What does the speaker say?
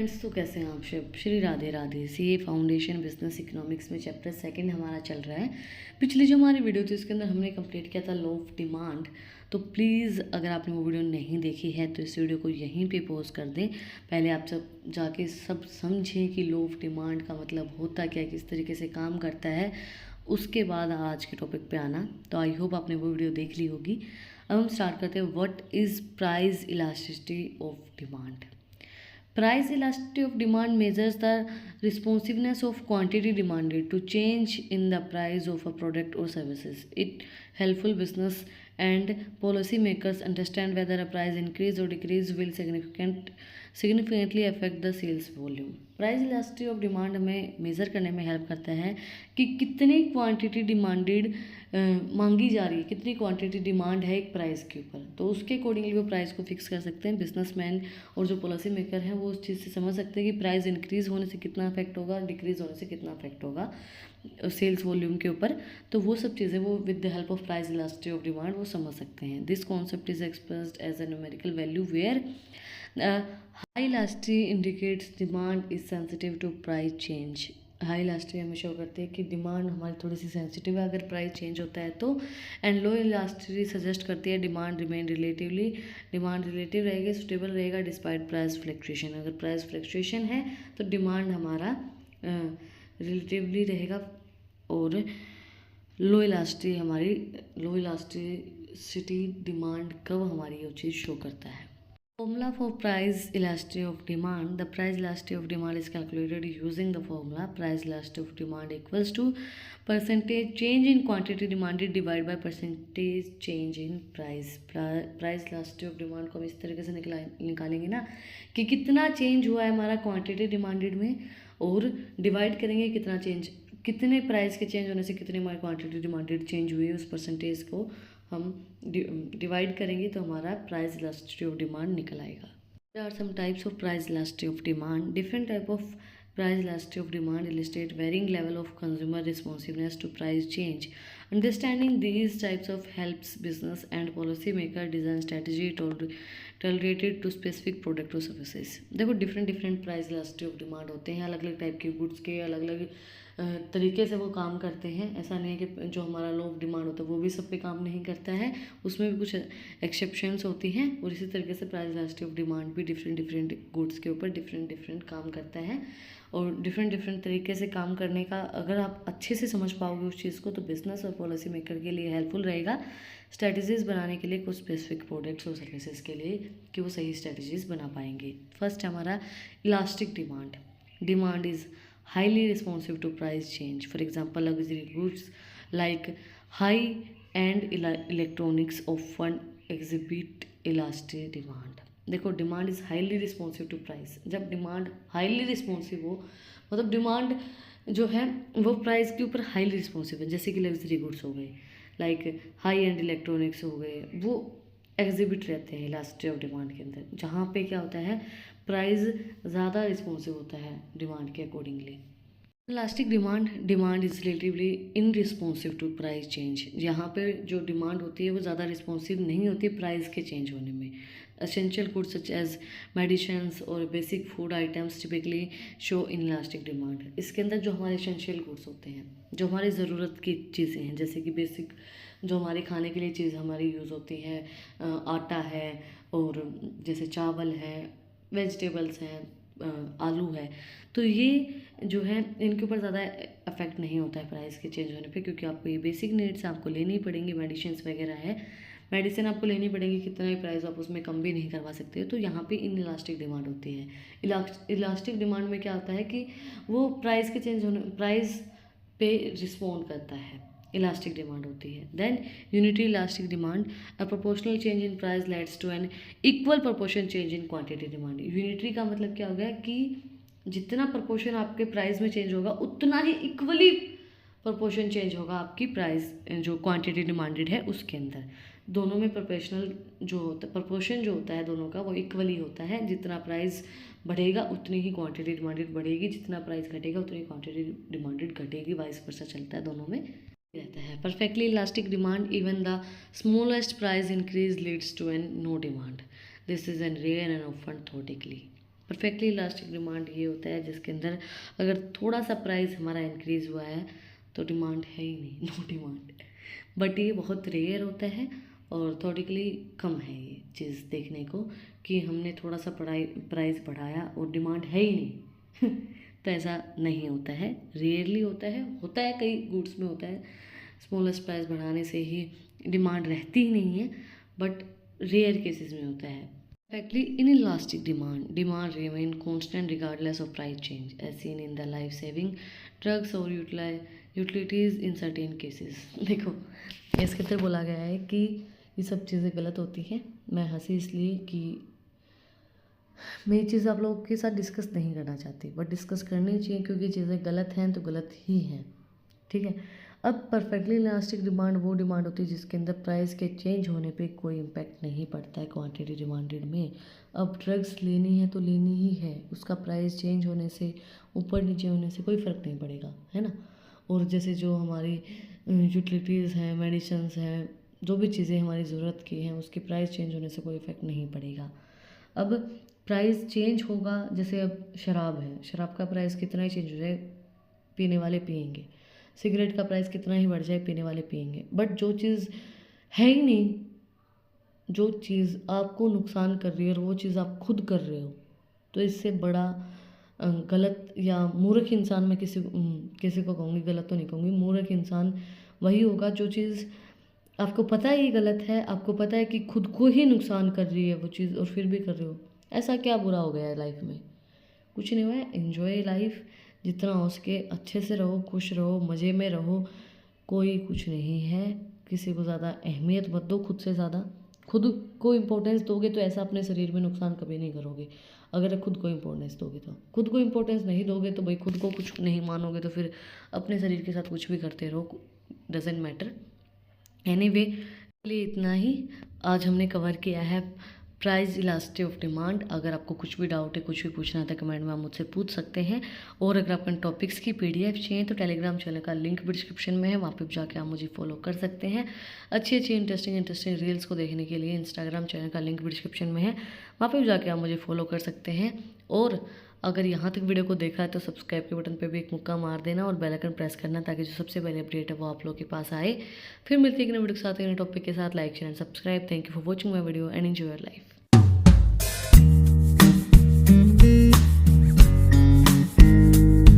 Friends, तो कैसे हैं आप सब। Shri Radhe Radhe. CA foundation business economics में चैप्टर सेकंड हमारा चल रहा है। पिछली जो हमारी वीडियो थी उसके अंदर हमने कंप्लीट किया था लॉ ऑफ डिमांड। तो प्लीज़ अगर आपने वो वीडियो नहीं देखी है तो इस वीडियो को यहीं पे पॉज कर दें। पहले आप सब जाके सब समझें कि लॉ ऑफ डिमांड का मतलब होता क्या है, किस तरीके से काम करता है, उसके बाद आज के टॉपिक पे आना। तो आई होप आपने वो वीडियो देख ली होगी। अब हम स्टार्ट करते हैं। What is price elasticity of demand. Price elasticity of demand measures the responsiveness of quantity demanded to change in the price of a product or services. It helpful business and policy makers understand whether a price increase or decrease will significantly affect the sales volume. Price elasticity of demand हमें measure करने में help करता है कि कितनी quantity demanded मांगी जा रही है, कितनी क्वांटिटी डिमांड है एक प्राइस के ऊपर, तो उसके अकॉर्डिंगली वो प्राइस को फिक्स कर सकते हैं। बिजनेसमैन और जो पॉलिसी मेकर हैं वो उस चीज़ से समझ सकते हैं कि प्राइस इंक्रीज़ होने से कितना इफेक्ट होगा, डिक्रीज़ होने से कितना इफेक्ट होगा सेल्स वॉल्यूम के ऊपर। तो वो सब चीज़ें वो with the help of price elasticity of demand वो समझ सकते हैं। This concept is expressed as a numerical value where high elasticity indicates demand is sensitive to price change. High elasticity हमें शो करते हैं कि डिमांड हमारी थोड़ी सी सेंसिटिव है अगर प्राइस चेंज होता है तो। एंड लो इलास्टिसिटी सजेस्ट करती है demand remain relatively, demand relative रहेगी, स्टेबल रहेगा डिस्पाइट प्राइस फ्लक्चुएशन। अगर प्राइस फ्लक्चुएशन है तो डिमांड हमारा रिलेटिवली रहेगा। और लो इलास्टिसिटी डिमांड कब हमारी वो चीज़ शो करता है। Formula for price elasticity of demand. The price elasticity of demand is calculated using the formula price elasticity of demand equals to percentage change in quantity demanded divided by percentage change in price. Price elasticity of demand को हम इस तरीके से निकालेंगे ना कि कितना change हुआ है हमारा क्वांटिटी डिमांडेड में, और डिवाइड करेंगे कितने प्राइस के चेंज होने से कितने हमारी क्वांटिटी डिमांडेड चेंज हुई है, उस परसेंटेज को हम डिवाइड करेंगे तो हमारा प्राइस इलास्टिसिटी ऑफ डिमांड निकल आएगा। There are some types of price elasticity of demand. Different type of price elasticity of demand illustrate varying level of consumer responsiveness to price change. Understanding these types of helps business and policy maker design strategy tolerated to specific product और services. देखो different price elasticity of demand होते हैं, अलग अलग type के goods के अलग अलग तरीके से वो काम करते हैं। ऐसा नहीं है कि जो हमारा लो ऑफ डिमांड होता है वो भी सब पे काम नहीं करता है, उसमें भी कुछ एक्सेप्शंस होती हैं। और इसी तरीके से प्राइस इलास्टिसिटी ऑफ डिमांड भी डिफरेंट गुड्स के ऊपर डिफरेंट काम करता है। और डिफरेंट तरीके से काम करने का अगर आप अच्छे से समझ पाओगे उस चीज़ को तो बिजनेस और पॉलिसी मेकर के लिए हेल्पफुल रहेगा स्ट्रैटेजीज़ बनाने के लिए, कुछ स्पेसिफिक प्रोडक्ट्स और सर्विसेज के लिए, कि वो सही स्ट्रैटेजीज़ बना पाएंगे। फर्स्ट है हमारा elastic demand. Demand is highly responsive to price change. For example, luxury goods like high-end electronics often exhibit elastic demand. देखो demand is highly responsive to price. जब डिमांड हाईली रिस्पॉन्सिव हो मतलब demand जो है वो price के ऊपर highly responsive है, जैसे कि लग्जरी गुड्स हो गए, लाइक हाई एंड इलेक्ट्रॉनिक्स हो गए, वो एग्जिबिट रहते हैं इलास्टिसिटी ऑफ डिमांड के अंदर, जहाँ पे क्या होता है प्राइस ज़्यादा रिस्पॉन्सिव होता है डिमांड के accordingly. Elastic demand is relatively unresponsive to price change. यहाँ पे जो डिमांड होती है वो ज़्यादा रिस्पॉन्सिव नहीं होती प्राइस के चेंज होने में। Essential goods such as medicines और basic food items typically show inelastic demand. इसके अंदर जो हमारे एसेंशियल गुड्स होते हैं, जो हमारी ज़रूरत की चीज़ें हैं, जैसे कि बेसिक जो हमारे खाने के लिए चीज़ हमारी यूज़ होती है, आटा है और जैसे चावल है, वेजिटेबल्स हैं, आलू है, तो ये जो है इनके ऊपर ज़्यादा अफेक्ट नहीं होता है प्राइस के चेंज होने पे, क्योंकि आपको ये बेसिक नीड्स आपको लेनी पड़ेंगी। मेडिसिन वगैरह है, मेडिसिन आपको लेनी पड़ेगी, कितना ही प्राइस आप उसमें कम भी नहीं करवा सकते हो। तो यहाँ पे इन इलास्टिक डिमांड होती है। इलास्टिक डिमांड में क्या होता है कि वो प्राइस के चेंज होने प्राइस पे रिस्पॉन्ड करता है, इलास्टिक डिमांड होती है। Then unitary elastic demand, a proportional change in price leads to an equal proportion change in quantity demand. Unitary का मतलब क्या हो गया कि जितना प्रोपोर्शन आपके प्राइस में चेंज होगा उतना ही इक्वली प्रोपोर्शन चेंज होगा आपकी प्राइस जो क्वांटिटी डिमांडेड है उसके अंदर। दोनों में प्रोपोर्शनल जो होता है, प्रोपोर्शन जो होता है दोनों का वो इक्वली होता है। जितना प्राइस बढ़ेगा उतनी ही क्वांटिटी डिमांडेड बढ़ेगी, जितना प्राइस घटेगा उतनी क्वांटिटी डिमांडेड घटेगी, वाइस वर्सा चलता है, दोनों में रहता है। Perfectly elastic demand, even the smallest price increase leads to an no demand. This is an rare and often theoretically. Perfectly elastic demand ये होता है जिसके अंदर अगर थोड़ा सा प्राइस हमारा इंक्रीज़ हुआ है तो डिमांड है ही नहीं, नो डिमांड। बट ये बहुत रेयर होता है और थोड़िकली कम है ये चीज़ देखने को कि हमने थोड़ा सा प्राइस बढ़ाया और डिमांड है ही नहीं तो ऐसा नहीं होता है, रेयरली होता है कई गुड्स में होता है स्मॉलेस्ट प्राइस बढ़ाने से ही डिमांड रहती ही नहीं है, बट रेयर केसेस में होता है। Perfectly inelastic demand remain constant regardless of price change as seen in the life saving drugs or utilities in certain cases। देखो इसके अंदर बोला गया है कि ये सब चीज़ें गलत होती हैं। मैं हंसी इसलिए कि मैं ये चीज़ आप लोगों के साथ डिस्कस नहीं करना चाहती, बट डिस्कस करनी चाहिए क्योंकि चीज़ें गलत हैं तो गलत ही हैं, ठीक है। अब परफेक्टली इलास्टिक डिमांड वो डिमांड होती है जिसके अंदर प्राइस के चेंज होने पे कोई इम्पैक्ट नहीं पड़ता है क्वांटिटी डिमांडेड में। अब ड्रग्स लेनी है तो लेनी ही है, उसका प्राइस चेंज होने से ऊपर नीचे होने से कोई फ़र्क नहीं पड़ेगा, है ना। और जैसे जो हमारी यूटिलिटीज़ हैं, मेडिसिन्स हैं, जो भी चीज़ें हमारी ज़रूरत की हैं उसकी प्राइस चेंज होने से कोई इफ़ेक्ट नहीं पड़ेगा। अब प्राइस चेंज होगा, जैसे अब शराब है, शराब का प्राइस कितना ही चेंज हो जाए पीने वाले पिएंगे, सिगरेट का प्राइस कितना ही बढ़ जाए पीने वाले पिएंगे, बट जो चीज़ है ही नहीं, जो चीज़ आपको नुकसान कर रही है और वो चीज़ आप खुद कर रहे हो, तो इससे बड़ा गलत या मूर्ख इंसान, मैं किसी को कहूँगी, गलत तो नहीं कहूँगी, मूर्ख इंसान वही होगा जो चीज़ आपको पता है ये गलत है, आपको पता है कि खुद को ही नुकसान कर रही है वो चीज़ और फिर भी कर रहे हो। ऐसा क्या बुरा हो गया है लाइफ में? कुछ नहीं हुआ है। एंजॉय लाइफ, जितना हो सके अच्छे से रहो, खुश रहो, मज़े में रहो, कोई कुछ नहीं है। किसी को ज़्यादा अहमियत मत दो, खुद से ज़्यादा खुद को इम्पोर्टेंस दोगे तो ऐसा अपने शरीर में नुकसान कभी नहीं करोगे। अगर खुद को इम्पोर्टेंस दोगे तो, खुद को इम्पोर्टेंस नहीं दोगे तो भाई खुद को कुछ नहीं मानोगे तो फिर अपने शरीर के साथ कुछ भी करते रहो, डजेंट मैटर। एनीवे, लिए इतना ही आज हमने कवर किया है प्राइस इलास्टिक ऑफ डिमांड। अगर आपको कुछ भी डाउट है, कुछ भी पूछना है तो कमेंट में आप मुझसे पूछ सकते हैं। और अगर आपको टॉपिक्स की PDF चाहिए तो टेलीग्राम चैनल का लिंक भी डिस्क्रिप्शन में है, वहाँ पे जाके आप मुझे फॉलो कर सकते हैं। अच्छी इंटरेस्टिंग रील्स को देखने के लिए इंस्टाग्राम चैनल का लिंक भी डिस्क्रिप्शन में है, वहाँ पर जाके आप मुझे फॉलो कर सकते हैं। और अगर यहाँ तक वीडियो को देखा है तो सब्सक्राइब के बटन पे भी एक मुक्का मार देना और बेल आइकन प्रेस करना ताकि जो सबसे पहले अपडेट है वो आप लोगों के पास आए। फिर मिलती है एक नए वीडियो के साथ, एक नए टॉपिक के साथ। Like share and subscribe. Thank you for watching my video and enjoy your life.